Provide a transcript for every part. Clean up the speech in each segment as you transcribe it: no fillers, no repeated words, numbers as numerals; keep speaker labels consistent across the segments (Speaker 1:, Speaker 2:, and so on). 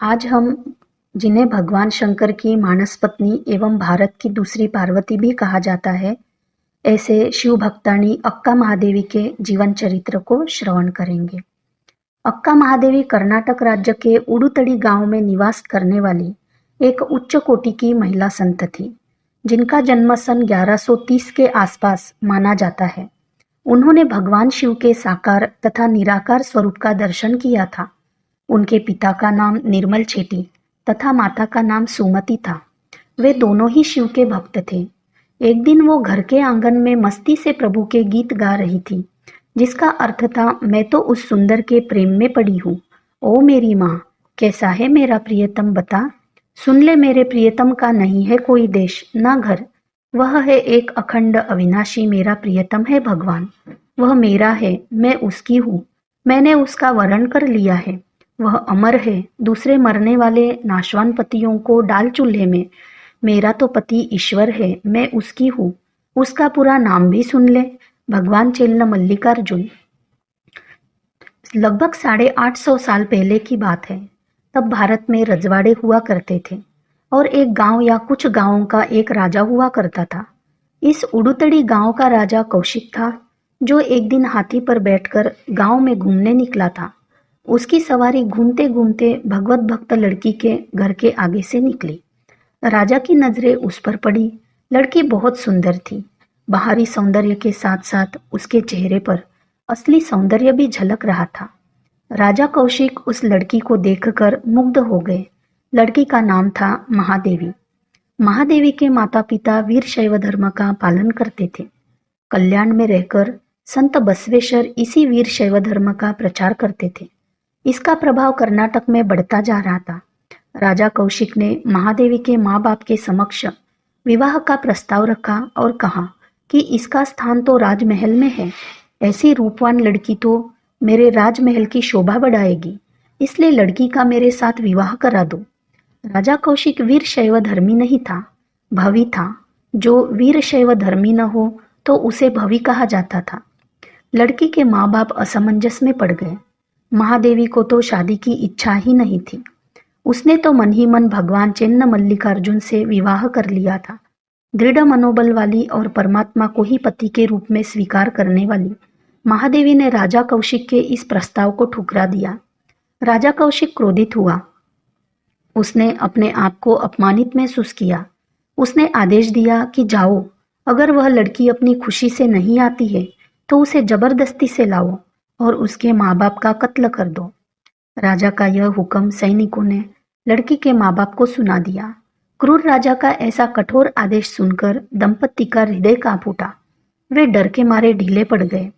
Speaker 1: आज हम जिन्हें भगवान शंकर की मानस पत्नी एवं भारत की दूसरी पार्वती भी कहा जाता है, ऐसे शिव भक्तानी अक्का महादेवी के जीवन चरित्र को श्रवण करेंगे। अक्का महादेवी कर्नाटक राज्य के उडुतड़ी गांव में निवास करने वाली एक उच्च कोटि की महिला संत थी, जिनका जन्म सन 1130 के आसपास माना जाता है। उन्होंने भगवान शिव के साकार तथा निराकार स्वरूप का दर्शन किया था। उनके पिता का नाम निर्मल छेटी तथा माता का नाम सुमति था। वे दोनों ही शिव के भक्त थे। एक दिन वो घर के आंगन में मस्ती से प्रभु के गीत गा रही थी, जिसका अर्थ था, मैं तो उस सुंदर के प्रेम में पड़ी हूँ। ओ मेरी माँ, कैसा है मेरा प्रियतम बता। सुन ले मेरे प्रियतम का नहीं है कोई देश ना घर। वह है एक अखंड अविनाशी, मेरा प्रियतम है भगवान। वह मेरा है, मैं उसकी हूँ। मैंने उसका वरण कर लिया है। वह अमर है, दूसरे मरने वाले नाशवान पतियों को डाल चूल्हे में। मेरा तो पति ईश्वर है, मैं उसकी हूँ। उसका पूरा नाम भी सुन ले, भगवान चेल्ल मल्लिकार्जुन। लगभग 850 साल पहले की बात है। तब भारत में रजवाड़े हुआ करते थे और एक गांव या कुछ गांवों का एक राजा हुआ करता था। इस उडुतड़ी गांव का राजा कौशिक था, जो एक दिन हाथी पर बैठकर गांव में घूमने निकला था। उसकी सवारी घूमते घूमते भगवत भक्त लड़की के घर के आगे से निकली। राजा की नजरें उस पर पड़ी। लड़की बहुत सुंदर थी। बाहरी सौंदर्य के साथ साथ उसके चेहरे पर असली सौंदर्य भी झलक रहा था। राजा कौशिक उस लड़की को देखकर मुग्ध हो गए। लड़की का नाम था महादेवी। महादेवी के माता पिता वीर शैव धर्म का पालन करते थे। कल्याण में रहकर संत बसवेश्वर इसी वीर शैव धर्म का प्रचार करते थे। इसका प्रभाव कर्नाटक में बढ़ता जा रहा था। राजा कौशिक ने महादेवी के माँ बाप के समक्ष विवाह का प्रस्ताव रखा और कहा कि इसका स्थान तो राजमहल में है। ऐसी रूपवान लड़की तो मेरे राजमहल की शोभा बढ़ाएगी, इसलिए लड़की का मेरे साथ विवाह करा दो। राजा कौशिक वीर शैव धर्मी नहीं था, भवी था। जो वीर शैव धर्मी न हो तो उसे भवी कहा जाता था। लड़की के माँ बाप असमंजस में पड़ गए। महादेवी को तो शादी की इच्छा ही नहीं थी। उसने तो मन ही मन भगवान चेन्न मल्लिकार्जुन से विवाह कर लिया था। दृढ़ मनोबल वाली और परमात्मा को ही पति के रूप में स्वीकार करने वाली महादेवी ने राजा कौशिक के इस प्रस्ताव को ठुकरा दिया। राजा कौशिक क्रोधित हुआ। उसने अपने आप को अपमानित महसूस किया। उसने आदेश दिया कि जाओ, अगर वह लड़की अपनी खुशी से नहीं आती है तो उसे जबरदस्ती से लाओ और उसके माँ बाप का कत्ल कर दो। राजा का यह हुक्म सैनिकों ने लड़की के माँ बाप को सुना दिया। क्रूर राजा का ऐसा कठोर आदेश सुनकर दंपति का हृदय कांप उठा। वे डर के मारे ढीले पड़ गए।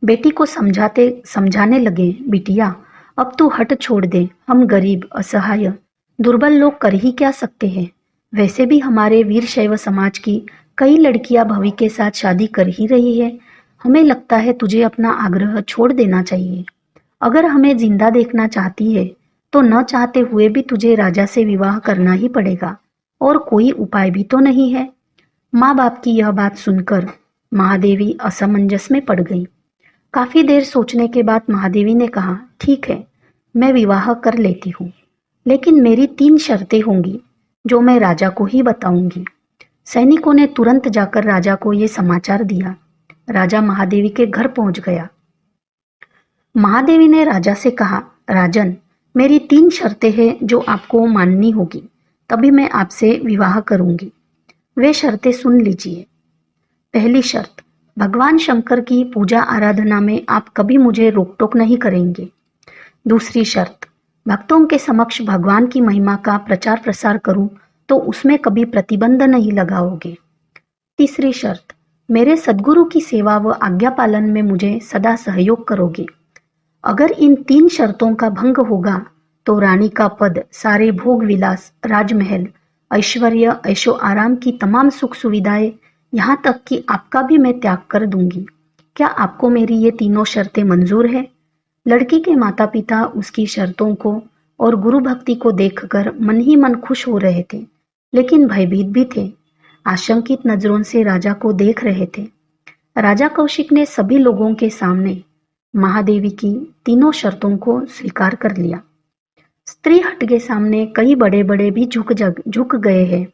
Speaker 1: बेटी को समझाने लगे, बिटिया अब तू हट छोड़ दे। हम गरीब, असहाय, दुर्बल लोग कर ही क्या सकते हैं। वैसे भी हमारे वीर शैव समाज की कई लड़कियां भवी के साथ शादी कर ही रही है। हमें लगता है तुझे अपना आग्रह छोड़ देना चाहिए। अगर हमें जिंदा देखना चाहती है तो न चाहते हुए भी तुझे राजा से विवाह करना ही पड़ेगा, और कोई उपाय भी तो नहीं है। माँ बाप की यह बात सुनकर महादेवी असमंजस में पड़ गई। काफी देर सोचने के बाद महादेवी ने कहा, ठीक है, मैं विवाह कर लेती हूँ, लेकिन मेरी 3 शर्तें होंगी जो मैं राजा को ही बताऊंगी। सैनिकों ने तुरंत जाकर राजा को यह समाचार दिया। राजा महादेवी के घर पहुंच गया। महादेवी ने राजा से कहा, राजन, मेरी 3 शर्तें हैं जो आपको माननी होगी, तभी मैं आपसे विवाह करूंगी। वे शर्तें सुन लीजिए। पहली शर्त, भगवान शंकर की पूजा आराधना में आप कभी मुझे रोक टोक नहीं करेंगे। दूसरी शर्त, भक्तों के समक्ष भगवान की महिमा का प्रचार प्रसार करूं तो उसमें कभी प्रतिबंध नहीं लगाओगे। तीसरी शर्त, मेरे सद्गुरु की सेवा व आज्ञा पालन में मुझे सदा सहयोग करोगे। अगर इन 3 शर्तों का भंग होगा तो रानी का पद, सारे भोग विलास, राजमहल, ऐश्वर्य, ऐशो आराम की तमाम सुख सुविधाएं, यहाँ तक कि आपका भी मैं त्याग कर दूंगी। क्या आपको मेरी ये तीनों शर्तें मंजूर है? लड़की के माता पिता उसकी शर्तों को और गुरु भक्ति को देखकर मन ही मन खुश हो रहे थे, लेकिन भयभीत भी थे। आशंकित नजरों से राजा को देख रहे थे। राजा कौशिक ने सभी लोगों के सामने महादेवी की तीनों शर्तों को स्वीकार कर लिया। स्त्री हट के सामने कई बड़े बड़े भी झुक गए हैं।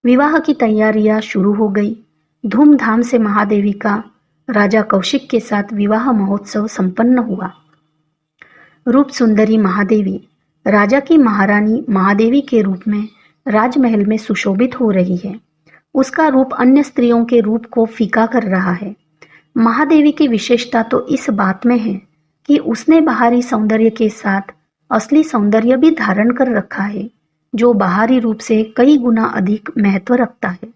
Speaker 1: विवाह की तैयारियां शुरू हो गई। धूमधाम से महादेवी का राजा कौशिक के साथ विवाह महोत्सव संपन्न हुआ। रूप सुंदरी महादेवी राजा की महारानी महादेवी के रूप में राजमहल में सुशोभित हो रही है। उसका रूप अन्य स्त्रियों के रूप को फीका कर रहा है। महादेवी की विशेषता तो इस बात में है कि उसने बाहरी सौंदर्य के साथ असली सौंदर्य भी धारण कर रखा है, जो बाहरी रूप से कई गुना अधिक महत्व रखता है।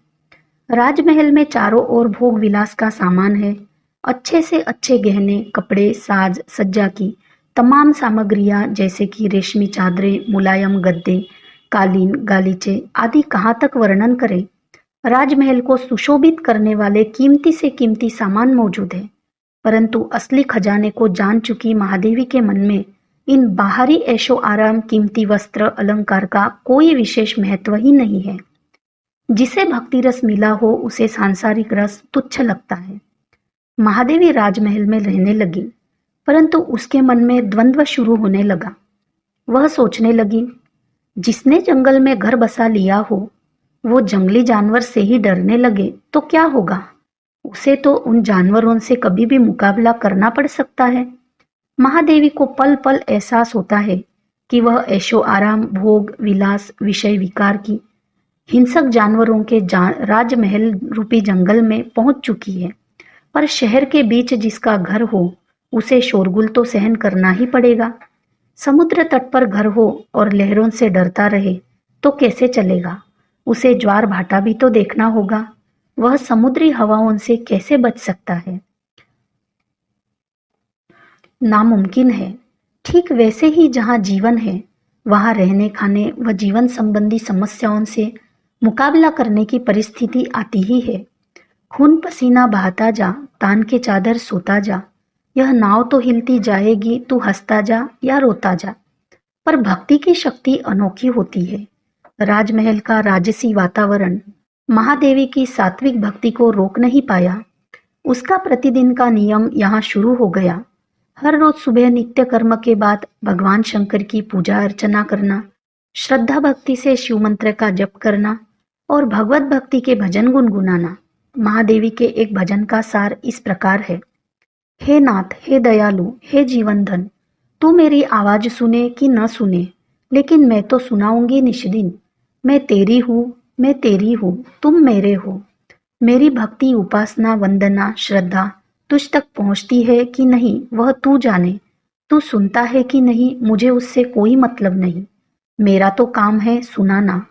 Speaker 1: राजमहल में चारों ओर भोग विलास का सामान है। अच्छे से अच्छे गहने, कपड़े, साज सज्जा की तमाम सामग्रियां जैसे कि रेशमी चादरें, मुलायम गद्दे, कालीन, गालीचे आदि कहाँ तक वर्णन करें। राजमहल को सुशोभित करने वाले कीमती से कीमती सामान मौजूद है, परंतु असली खजाने को जान चुकी महादेवी के मन में इन बाहरी ऐशो आराम, कीमती वस्त्र, अलंकार का कोई विशेष महत्व ही नहीं है। जिसे भक्ति रस मिला हो उसे सांसारिक रस तुच्छ लगता है। महादेवी राजमहल में रहने लगी, परंतु उसके मन में द्वंद्व शुरू होने लगा। वह सोचने लगी, जिसने जंगल में घर बसा लिया हो वो जंगली जानवर से ही डरने लगे तो क्या होगा। उसे तो उन जानवरों से कभी भी मुकाबला करना पड़ सकता है। महादेवी को पल पल एहसास होता है कि वह ऐशो आराम, भोग विलास, विषय विकार की हिंसक जानवरों के राजमहल रूपी जंगल में पहुंच चुकी है। पर शहर के बीच जिसका घर हो उसे शोरगुल तो सहन करना ही पड़ेगा। समुद्र तट पर घर हो और लहरों से डरता रहे तो कैसे चलेगा। उसे ज्वार भाटा भी तो देखना होगा। वह समुद्री हवाओं से कैसे बच सकता है। नामुमकिन है। ठीक वैसे ही जहाँ जीवन है वहाँ रहने खाने व जीवन संबंधी समस्याओं से मुकाबला करने की परिस्थिति आती ही है। खून पसीना बहाता जा, तान के चादर सोता जा, यह नाव तो हिलती जाएगी, तू हंसता जा या रोता जा। पर भक्ति की शक्ति अनोखी होती है। राजमहल का राजसी वातावरण महादेवी की सात्विक भक्ति को रोक नहीं पाया। उसका प्रतिदिन का नियम यहाँ शुरू हो गया। हर रोज सुबह नित्य कर्म के बाद भगवान शंकर की पूजा अर्चना करना, श्रद्धा भक्ति से शिव मंत्र का जप करना और भगवत भक्ति के भजन गुनगुनाना। महादेवी के एक भजन का सार इस प्रकार है। हे नाथ, हे दयालु, हे जीवन धन, तू मेरी आवाज सुने कि न सुने, लेकिन मैं तो सुनाऊंगी निष्दिन। मैं तेरी हूँ, मैं तेरी हूँ, तुम मेरे हो। मेरी भक्ति, उपासना, वंदना, श्रद्धा तुझ तक पहुँचती है कि नहीं वह तू जाने। तू सुनता है कि नहीं मुझे उससे कोई मतलब नहीं। मेरा तो काम है सुनाना।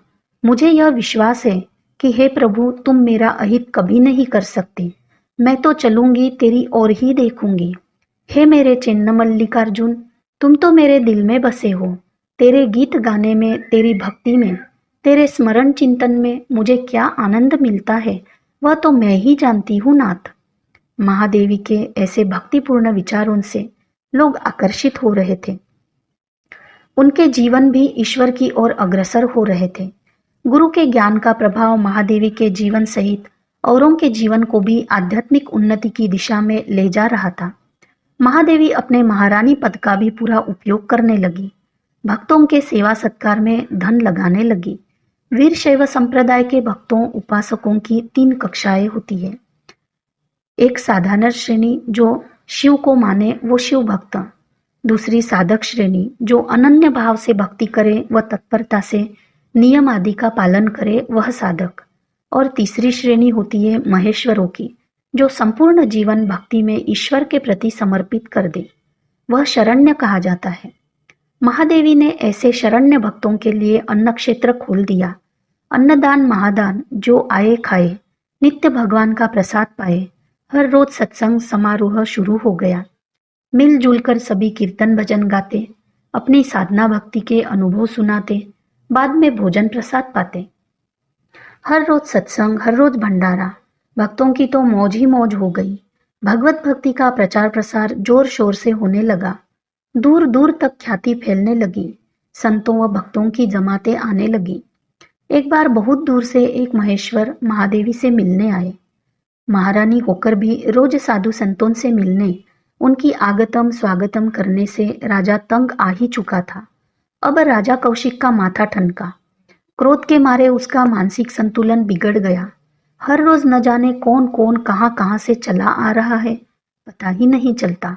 Speaker 1: मुझे यह विश्वास है कि हे प्रभु, तुम मेरा अहित कभी नहीं कर सकते। मैं तो चलूंगी तेरी ओर ही देखूंगी। हे मेरे चिन्ह मल्लिकार्जुन, तुम तो मेरे दिल में बसे हो। तेरे गीत गाने में, तेरी भक्ति में, तेरे स्मरण चिंतन में मुझे क्या आनंद मिलता है वह तो मैं ही जानती हूँ नाथ। महादेवी के ऐसे भक्तिपूर्ण विचारों से लोग आकर्षित हो रहे थे। उनके जीवन भी ईश्वर की ओर अग्रसर हो रहे थे। गुरु के ज्ञान का प्रभाव महादेवी के जीवन सहित औरों के जीवन को भी आध्यात्मिक उन्नति की दिशा में ले जा रहा था। महादेवी अपने महारानी पद का भी पूरा उपयोग करने लगी। भक्तों के सेवा सत्कार में धन लगाने लगी। वीर शैव संप्रदाय के भक्तों, उपासकों की 3 कक्षाएं होती है। एक साधारण श्रेणी जो शिव को माने वो शिव भक्त, दूसरी साधक श्रेणी जो अनन्य भाव से भक्ति करे व तत्परता से नियम आदि का पालन करे वह साधक, और तीसरी श्रेणी होती है महेश्वरों की जो संपूर्ण जीवन भक्ति में ईश्वर के प्रति समर्पित कर दे, वह शरण्य कहा जाता है। महादेवी ने ऐसे शरण्य भक्तों के लिए अन्न क्षेत्र खोल दिया। अन्नदान महादान, जो आए खाए, नित्य भगवान का प्रसाद पाए। हर रोज सत्संग समारोह शुरू हो गया। मिलजुल कर सभी कीर्तन भजन गाते, अपनी साधना भक्ति के अनुभव सुनाते, बाद में भोजन प्रसाद पाते। हर रोज सत्संग, हर रोज भंडारा। भक्तों की तो मौज ही मौज हो गई। भगवत भक्ति का प्रचार प्रसार जोर शोर से होने लगा। दूर दूर तक ख्याति फैलने लगी। संतों व भक्तों की जमातें आने लगी। एक बार बहुत दूर से एक महेश्वर महादेवी से मिलने आए। महारानी होकर भी रोज साधु संतों से मिलने, उनकी आगतम स्वागतम करने से राजा तंग आ ही चुका था। अब राजा कौशिक का माथा ठनका। क्रोध के मारे उसका मानसिक संतुलन बिगड़ गया। हर रोज न जाने कौन कौन कहाँ कहाँ से चला आ रहा है, पता ही नहीं चलता।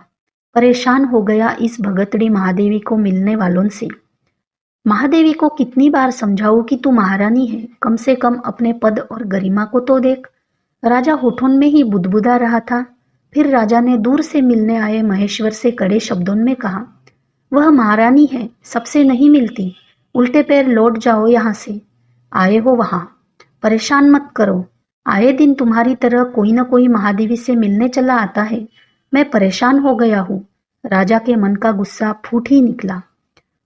Speaker 1: परेशान हो गया इस भगतड़ी महादेवी को मिलने वालों से। महादेवी को कितनी बार समझाऊं कि तू महारानी है, कम से कम अपने पद और गरिमा को तो देख। राजा होठों में ही बुदबुदा रहा था। फिर राजा ने दूर से मिलने आए महेश्वर से कड़े शब्दों में कहा, वह महारानी है, सबसे नहीं मिलती। उल्टे पैर लौट जाओ यहाँ से। आए हो वहां, परेशान मत करो। आए दिन तुम्हारी तरह कोई न कोई महादेवी से मिलने चला आता है। मैं परेशान हो गया हूँ। राजा के मन का गुस्सा फूट ही निकला।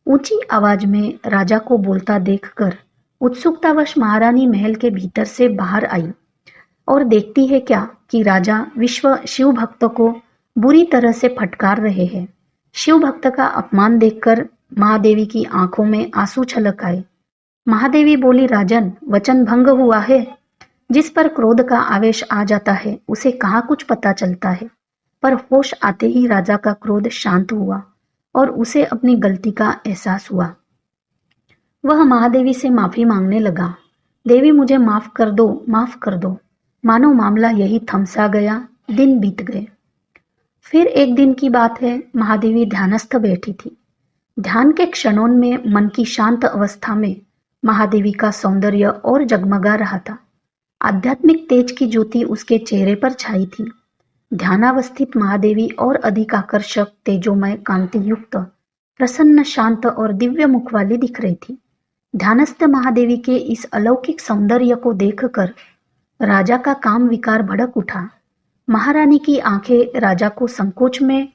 Speaker 1: ऊंची आवाज में राजा को बोलता देखकर उत्सुकतावश महारानी महल के भीतर से बाहर आई और देखती है क्या कि राजा विश्व शिव भक्त को बुरी तरह से फटकार रहे हैं। शिव भक्त का अपमान देखकर महादेवी की आंखों में आंसू छलक आए। महादेवी बोली, राजन, वचन भंग हुआ है। जिस पर क्रोध का आवेश आ जाता है उसे कहाँ कुछ पता चलता है। पर होश आते ही राजा का क्रोध शांत हुआ और उसे अपनी गलती का एहसास हुआ। वह महादेवी से माफी मांगने लगा। देवी, मुझे माफ कर दो, माफ कर दो। मानो मामला यही थमसा गया। दिन बीत गए। फिर एक दिन की बात है, महादेवी ध्यानस्थ बैठी थी। ध्यान के क्षणों में मन की शांत अवस्था में महादेवी का सौंदर्य और जगमगा रहा था। आध्यात्मिक तेज की ज्योति उसके चेहरे पर छाई थी। ध्यानावस्थित महादेवी और अधिक आकर्षक, तेजोमय, कांति युक्त, प्रसन्न, शांत और दिव्य मुख वाली दिख रही थी। ध्यानस्थ महादेवी के इस अलौकिक सौंदर्य को देखकर राजा का काम विकार भड़क उठा। महारानी की आंखें राजा को संकोच में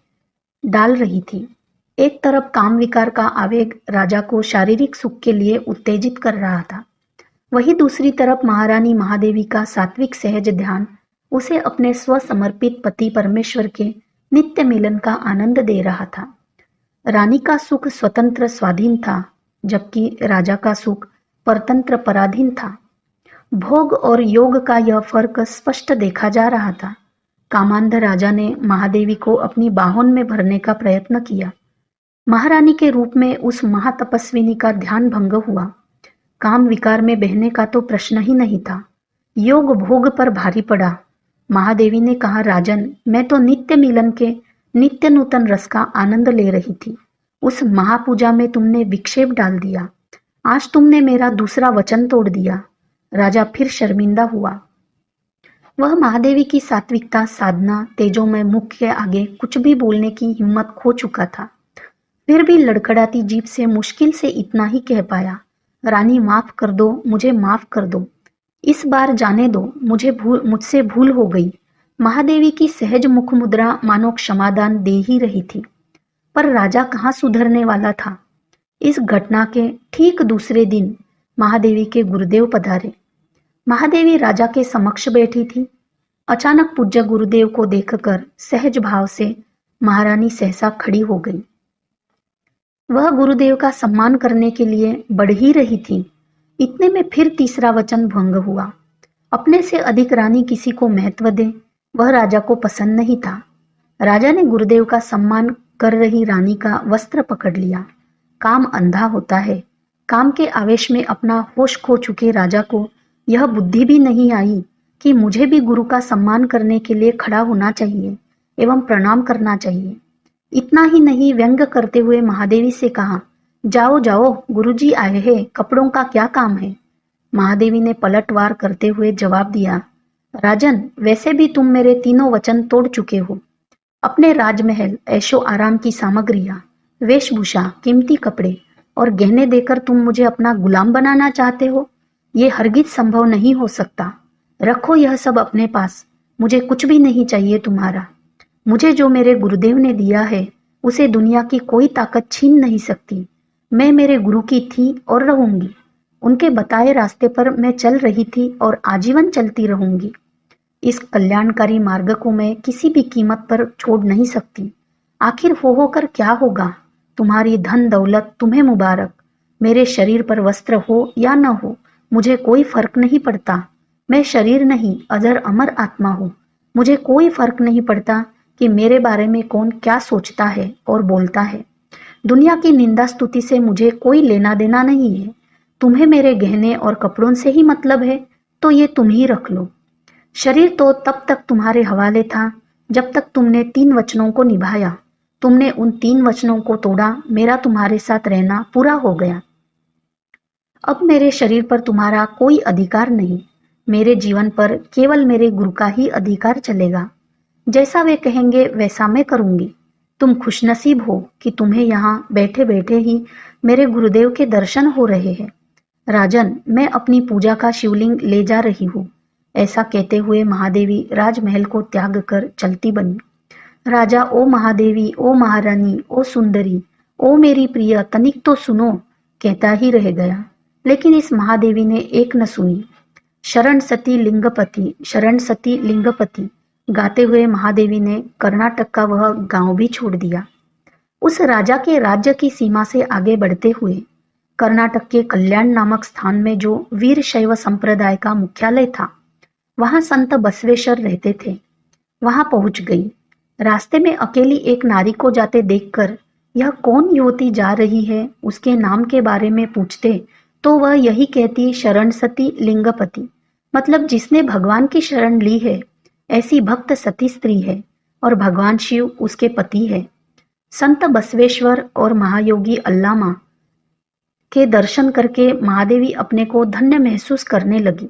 Speaker 1: डाल रही थी। एक तरफ काम विकार का आवेग राजा को शारीरिक सुख के लिए उत्तेजित कर रहा था, वहीं दूसरी तरफ महारानी महादेवी का सात्विक सहज ध्यान उसे अपने स्वसमर्पित पति परमेश्वर के नित्य मिलन का आनंद दे रहा था। रानी का सुख स्वतंत्र स्वाधीन था, जबकि राजा का सुख परतंत्र पराधीन था। भोग और योग का यह फर्क स्पष्ट देखा जा रहा था। कामांध राजा ने महादेवी को अपनी बाहों में भरने का प्रयत्न किया। महारानी के रूप में उस महातपस्विनी का ध्यान भंग हुआ। काम विकार में बहने का तो प्रश्न ही नहीं था। योग भोग पर भारी पड़ा। महादेवी ने कहा, राजन, मैं तो नित्य मिलन के नित्य नूतन रस का आनंद ले रही थी। उस महापूजा में तुमने विक्षेप डाल दिया। आज तुमने मेरा दूसरा वचन तोड़ दिया। राजा फिर शर्मिंदा हुआ। वह महादेवी की सात्विकता, साधना, तेजोमय मुख के आगे कुछ भी बोलने की हिम्मत खो चुका था। फिर भी लड़खड़ाती जीभ से मुश्किल से इतना ही कह पाया, रानी, माफ कर दो, मुझे माफ कर दो। इस बार जाने दो, मुझसे भूल हो गई। महादेवी की सहज मुख मुद्रा मानो क्षमादान दे ही रही थी। पर राजा कहाँ सुधरने वाला था। इस घटना के ठीक दूसरे दिन महादेवी के गुरुदेव पधारे। महादेवी राजा के समक्ष बैठी थी। अचानक पूज्य गुरुदेव को देखकर सहज भाव से महारानी सहसा खड़ी हो गई। वह गुरुदेव का सम्मान करने के लिए बढ़ ही रही थी। इतने में फिर तीसरा वचन भंग हुआ। अपने से अधिक रानी किसी को महत्व दे, वह राजा को पसंद नहीं था। राजा ने गुरुदेव का सम्मान कर रही रानी का वस्त्र पकड़ लिया। काम अंधा होता है। काम के आवेश में अपना होश खो चुके राजा को यह बुद्धि भी नहीं आई कि मुझे भी गुरु का सम्मान करने के लिए खड़ा होना चाहिए एवं प्रणाम करना चाहिए। इतना ही नहीं, व्यंग करते हुए महादेवी से कहा, जाओ जाओ, गुरुजी आए हैं, कपड़ों का क्या काम है। महादेवी ने पलटवार करते हुए जवाब दिया, राजन, वैसे भी तुम मेरे तीनों वचन तोड़ चुके हो। अपने राजमहल, ऐशो आराम की सामग्रियां, वेशभूषा, कीमती कपड़े और गहने देकर तुम मुझे अपना गुलाम बनाना चाहते हो। ये हरगिज संभव नहीं हो सकता। रखो यह सब अपने पास। मुझे कुछ भी नहीं चाहिए तुम्हारा। मुझे जो मेरे गुरुदेव ने दिया है उसे दुनिया की कोई ताकत छीन नहीं सकती। मैं मेरे गुरु की थी और रहूंगी। उनके बताए रास्ते पर मैं चल रही थी और आजीवन चलती रहूंगी। इस कल्याणकारी मार्ग को मैं किसी भी कीमत पर छोड़ नहीं सकती। आखिर हो होकर क्या होगा। तुम्हारी धन दौलत तुम्हें मुबारक। मेरे शरीर पर वस्त्र हो या न हो, मुझे कोई फर्क नहीं पड़ता। मैं शरीर नहीं, अजर अमर आत्मा हूँ। मुझे कोई फर्क नहीं पड़ता कि मेरे बारे में कौन क्या सोचता है और बोलता है। दुनिया की निंदा स्तुति से मुझे कोई लेना देना नहीं है। तुम्हें मेरे गहने और कपड़ों से ही मतलब है, तो ये तुम ही रख लो। शरीर तो तब तक तुम्हारे हवाले था जब तक तुमने 3 वचनों को निभाया। तुमने उन 3 वचनों को तोड़ा, मेरा तुम्हारे साथ रहना पूरा हो गया। अब मेरे शरीर पर तुम्हारा कोई अधिकार नहीं। मेरे जीवन पर केवल मेरे गुरु का ही अधिकार चलेगा। जैसा वे कहेंगे वैसा मैं करूंगी। तुम खुशनसीब हो कि तुम्हें यहाँ बैठे बैठे ही मेरे गुरुदेव के दर्शन हो रहे हैं। राजन, मैं अपनी पूजा का शिवलिंग ले जा रही हूँ। ऐसा कहते हुए महादेवी राजमहल को त्याग कर चलती बनी। राजा, ओ महादेवी, ओ महारानी, ओ सुंदरी, ओ मेरी प्रिय, तनिक तो सुनो, कहता ही रह गया। लेकिन इस महादेवी ने एक न सुनी। शरण सती लिंगपति, शरण सती लिंगपति गाते हुए महादेवी ने कर्नाटक का वह गांव भी छोड़ दिया। उस राजा के राज्य की सीमा से आगे बढ़ते हुए कर्नाटक के कल्याण नामक स्थान में जो वीर शैव संप्रदाय का मुख्यालय था, वहां संत बसवेश्वर रहते थे। वहां पहुंच गई। रास्ते में अकेली एक नारी को जाते देखकर यह कौन युवती जा रही है, उसके नाम के बारे में पूछते तो वह यही कहती, शरण सती लिंगपति, मतलब जिसने भगवान की शरण ली है ऐसी भक्त सती स्त्री है और भगवान शिव उसके पति है। संत बसवेश्वर और महायोगी अल्लामा के दर्शन करके महादेवी अपने को धन्य महसूस करने लगी।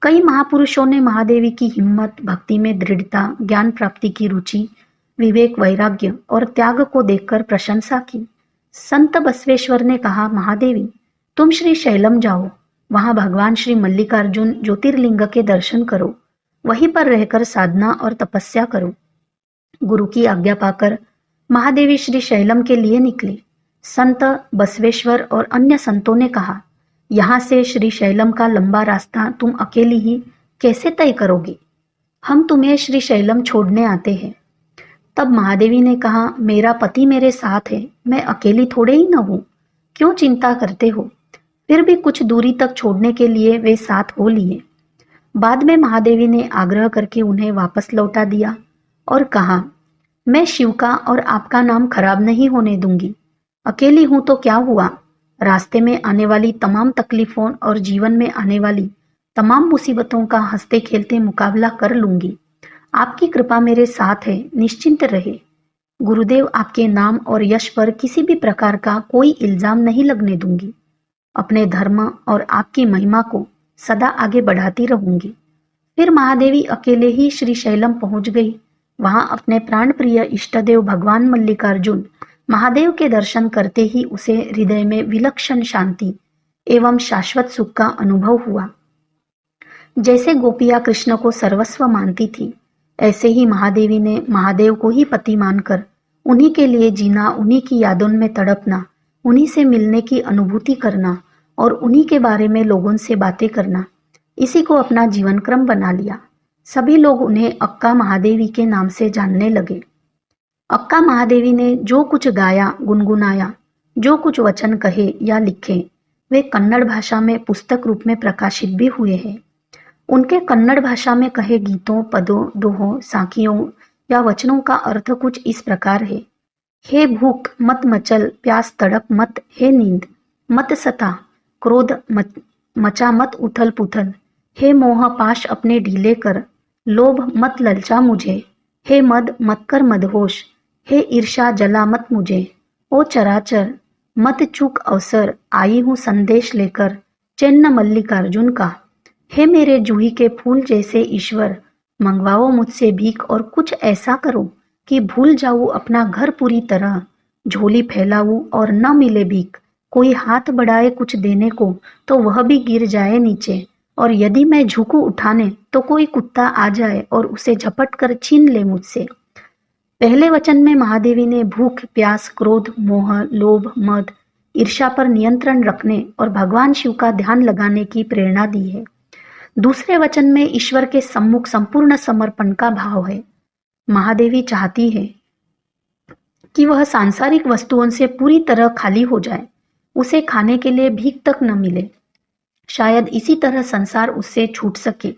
Speaker 1: कई महापुरुषों ने महादेवी की हिम्मत, भक्ति में दृढ़ता, ज्ञान प्राप्ति की रुचि, विवेक, वैराग्य और त्याग को देखकर प्रशंसा की। संत बसवेश्वर ने कहा, महादेवी, तुम श्री शैलम जाओ, वहां भगवान श्री मल्लिकार्जुन ज्योतिर्लिंग के दर्शन करो, वहीं पर रहकर साधना और तपस्या करो। गुरु की आज्ञा पाकर महादेवी श्री शैलम के लिए निकली। संत बसवेश्वर और अन्य संतों ने कहा, यहाँ से श्री शैलम का लंबा रास्ता तुम अकेली ही कैसे तय करोगी? हम तुम्हें श्री शैलम छोड़ने आते हैं। तब महादेवी ने कहा, मेरा पति मेरे साथ है, मैं अकेली थोड़े ही न हूं, क्यों चिंता करते हो? फिर भी कुछ दूरी तक छोड़ने के लिए वे साथ हो लिए। बाद में महादेवी ने आग्रह करके उन्हें वापस लौटा दिया और कहा, मैं शिव का और आपका नाम खराब नहीं होने दूंगी। अकेली हूं तो क्या हुआ, रास्ते में आने वाली तमाम तकलीफों और जीवन में आने वाली तमाम मुसीबतों का हंसते खेलते मुकाबला कर लूंगी। आपकी कृपा मेरे साथ है, निश्चिंत रहे। गुरुदेव, आपके नाम और यश पर किसी भी प्रकार का कोई इल्जाम नहीं लगने दूंगी। अपने धर्म और आपकी महिमा को सदा आगे बढ़ाती रहूंगी। फिर महादेवी अकेले ही श्री शैलम पहुंच गई। वहां अपने प्राण प्रिय इष्टदेव भगवान मल्लिकार्जुन महादेव के दर्शन करते ही उसे हृदय में विलक्षण शांति एवं शाश्वत सुख का अनुभव हुआ। जैसे गोपियां कृष्ण को सर्वस्व मानती थी, ऐसे ही महादेवी ने महादेव को ही पति मानकर उन्हीं के लिए जीना, उन्हीं की यादों में तड़पना, उन्हीं से मिलने की अनुभूति करना और उन्हीं के बारे में लोगों से बातें करना, इसी को अपना जीवन क्रम बना लिया। सभी लोग उन्हें अक्का महादेवी के नाम से जानने लगे। अक्का महादेवी ने जो कुछ गाया, गुनगुनाया, जो कुछ वचन कहे या लिखे, वे कन्नड़ भाषा में पुस्तक रूप में प्रकाशित भी हुए हैं। उनके कन्नड़ भाषा में कहे गीतों, पदों, दोहों, साखियों या वचनों का अर्थ कुछ इस प्रकार है। हे भूख मत मचल, प्यास तड़प मत, हे नींद मत सता, क्रोध मचा मत उथल पुथल, हे मोह पाश अपने ढीले कर, लोभ मत ललचा मुझे, हे मद मत कर मदहोश, हे ईर्षा जला मत मुझे, ओ चराचर मत चूक अवसर, आई हूँ संदेश लेकर चेन्न मल्लिकार्जुन का। हे मेरे जूही के फूल जैसे ईश्वर, मंगवाओ मुझसे भीख और कुछ ऐसा करो कि भूल जाऊं अपना घर पूरी तरह, झोली फैलाऊं और न मिले भीख, कोई हाथ बढ़ाए कुछ देने को तो वह भी गिर जाए नीचे, और यदि मैं झुकूं उठाने तो कोई कुत्ता आ जाए और उसे झपट कर छीन ले मुझसे। पहले वचन में महादेवी ने भूख, प्यास, क्रोध, मोह, लोभ, मद, ईर्ष्या पर नियंत्रण रखने और भगवान शिव का ध्यान लगाने की प्रेरणा दी है। दूसरे वचन में ईश्वर के सम्मुख संपूर्ण समर्पण का भाव है। महादेवी चाहती है कि वह सांसारिक वस्तुओं से पूरी तरह खाली हो जाए, उसे खाने के लिए भीख तक न मिले। शायद इसी तरह संसार उससे छूट सके।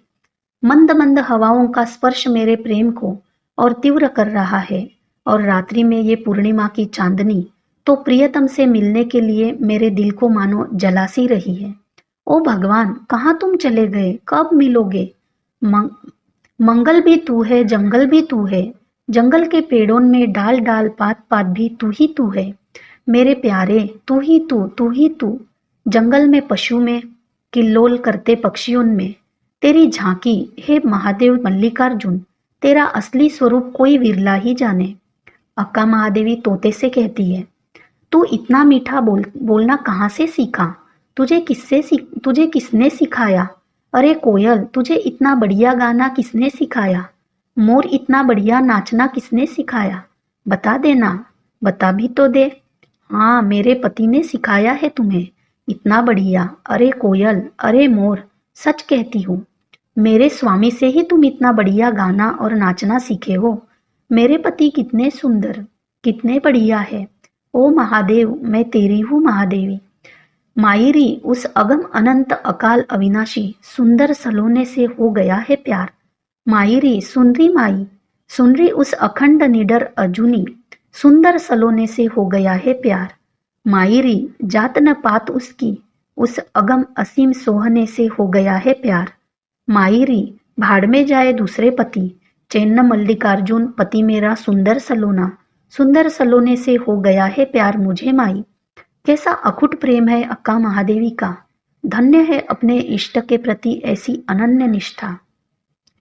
Speaker 1: मंद मंद हवाओं का स्पर्श मेरे प्रेम को और तीव्र कर रहा है, और रात्रि में ये पूर्णिमा की चांदनी तो प्रियतम से मिलने के लिए मेरे दिल को मानो जला सी रही है। ओ भगवान, कहाँ तुम चले गए? कब मिलोगे? मंग, मंगल भी तू है, जंगल भी तू है। जंगल के पेड़ों में डाल डाल पात पात भी तू ही तू है। मेरे प्यारे, तू ही तू, तू ही तू। जंगल में पशु में, किल्लोल करते पक्षियों में तेरी झांकी। हे महादेव मल्लिकार्जुन, तेरा असली स्वरूप कोई विरला ही जाने। अक्का महादेवी तोते से कहती है, तू इतना मीठा बोलना कहाँ से सीखा? तुझे किसने सिखाया? अरे कोयल, तुझे इतना बढ़िया गाना किसने सिखाया? मोर, इतना बढ़िया नाचना किसने सिखाया? बता देना, बता भी तो दे। हाँ, मेरे पति ने सिखाया है तुम्हें इतना बढ़िया। अरे कोयल, अरे मोर, सच कहती हूँ, मेरे स्वामी से ही तुम इतना बढ़िया गाना और नाचना सीखे हो। मेरे पति कितने सुंदर, कितने बढ़िया है। ओ महादेव, मैं तेरी हूँ महादेवी। मायरी, उस अगम अनंत अकाल अविनाशी सुंदर सलोने से हो गया है प्यार। मायरी, सुन रही माई, सुन रही उस अखंड निडर अजूनी सुंदर सलोने से हो गया है प्यार। मायरी, जात न पात उसकी उस अगम असीम सोहने से हो गया है प्यार। मायरी, भाड़ में जाए दूसरे पति, चैन्न मल्लिकार्जुन पति मेरा सुंदर सलोने से हो गया है प्यार मुझे माई। कैसा अखुट प्रेम है अक्का महादेवी का। धन्य है अपने इष्ट के प्रति ऐसी अनन्य निष्ठा।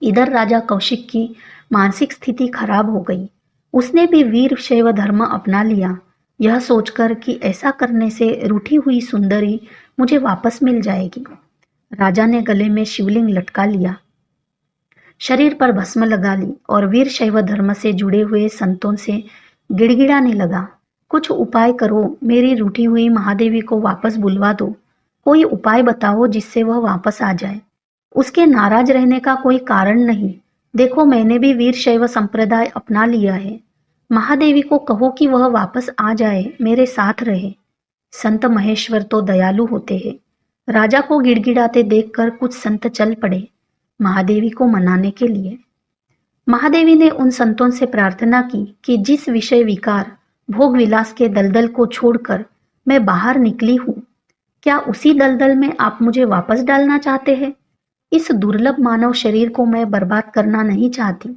Speaker 1: इधर राजा कौशिक की मानसिक स्थिति खराब हो गई। उसने भी वीर शैव धर्म अपना लिया, यह सोचकर कि ऐसा करने से रूठी हुई सुंदरी मुझे वापस मिल जाएगी। राजा ने गले में शिवलिंग लटका लिया, शरीर पर भस्म लगा ली और वीर शैव धर्म से जुड़े हुए संतों से गिड़गिड़ाने लगा। कुछ उपाय करो, मेरी रूठी हुई महादेवी को वापस बुलवा दो। कोई उपाय बताओ जिससे वह वापस आ जाए। उसके नाराज रहने का कोई कारण नहीं। देखो, मैंने भी वीर शैव संप्रदाय अपना लिया है। महादेवी को कहो कि वह वापस आ जाए, मेरे साथ रहे। संत महेश्वर तो दयालु होते हैं। राजा को गिड़गिड़ाते देखकर कुछ संत चल पड़े महादेवी को मनाने के लिए। महादेवी ने उन संतों से प्रार्थना की कि जिस विषय विकार भोग विलास के दलदल को छोड़कर मैं बाहर निकली हूँ, क्या उसी दलदल में आप मुझे वापस डालना चाहते हैं? इस दुर्लभ मानव शरीर को मैं बर्बाद करना नहीं चाहती।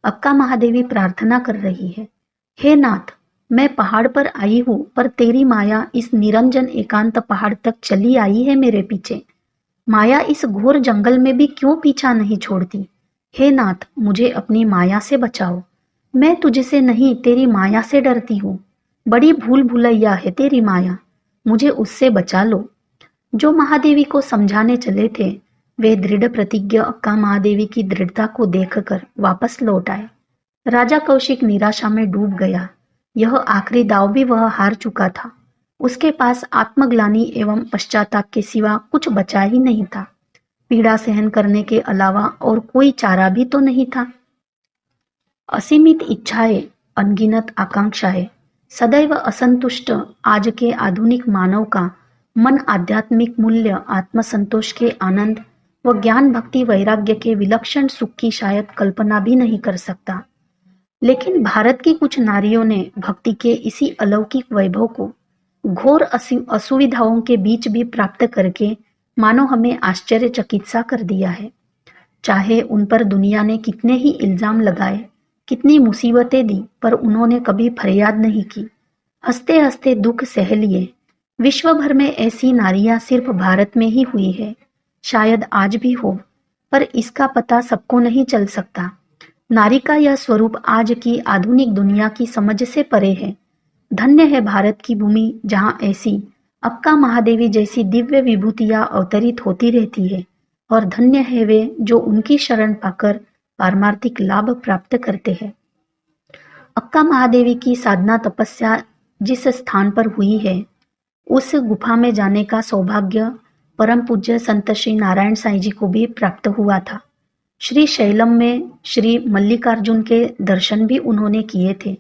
Speaker 1: अक्का महादेवी प्रार्थना कर रही है, हे नाथ, मैं पहाड़ पर आई हूँ, पर तेरी माया इस निरंजन एकांत पहाड़ तक चली आई है मेरे पीछे। माया इस घोर जंगल में भी क्यों पीछा नहीं छोड़ती? हे नाथ, मुझे अपनी माया से बचाओ। मैं तुझसे नहीं, तेरी माया से डरती हूँ। बड़ी भूल भुलैया है तेरी माया, मुझे उससे बचा लो। जो महादेवी को समझाने चले थे, वे दृढ़ प्रतिज्ञ अक्का महादेवी की दृढ़ता को देखकर वापस लौट आए। राजा कौशिक निराशा में डूब गया। यह आखिरी दाव भी वह हार चुका था। उसके पास आत्मग्लानि एवं पश्चाताप के सिवा कुछ बचा ही नहीं था। पीड़ा सहन करने के अलावा और कोई चारा भी तो नहीं था। असीमित इच्छाएं, अनगिनत आकांक्षाएं, सदैव असंतुष्ट आज के आधुनिक मानव का मन आध्यात्मिक मूल्य, आत्मसंतोष के आनंद व ज्ञान भक्ति वैराग्य के विलक्षण सुख की शायद कल्पना भी नहीं कर सकता। लेकिन भारत की कुछ नारियों ने भक्ति के इसी अलौकिक वैभव को घोर असुविधाओं के बीच भी प्राप्त करके मानो हमें आश्चर्यचकित सा कर दिया है। चाहे उन पर दुनिया ने कितने ही इल्जाम लगाए, कितनी मुसीबतें दी, पर उन्होंने कभी फरियाद नहीं की। हंसते हंसते दुख सह लिए। विश्व भर में ऐसी नारियां सिर्फ भारत में ही हुई है, शायद आज भी हो, पर इसका पता सबको नहीं चल सकता। नारी का यह स्वरूप आज की आधुनिक दुनिया की समझ से परे है। धन्य है भारत की भूमि, जहाँ ऐसी अक्का महादेवी जैसी दिव्य विभूतियां अवतरित होती रहती है, और धन्य है वे जो उनकी शरण पाकर पारमार्थिक लाभ प्राप्त करते हैं। अक्का महादेवी की साधना तपस्या जिस स्थान पर हुई है, उस गुफा में जाने का सौभाग्य परम पूज्य संत श्री नारायण साईं जी को भी प्राप्त हुआ था। श्री शैलम में श्री मल्लिकार्जुन के दर्शन भी उन्होंने किए थे।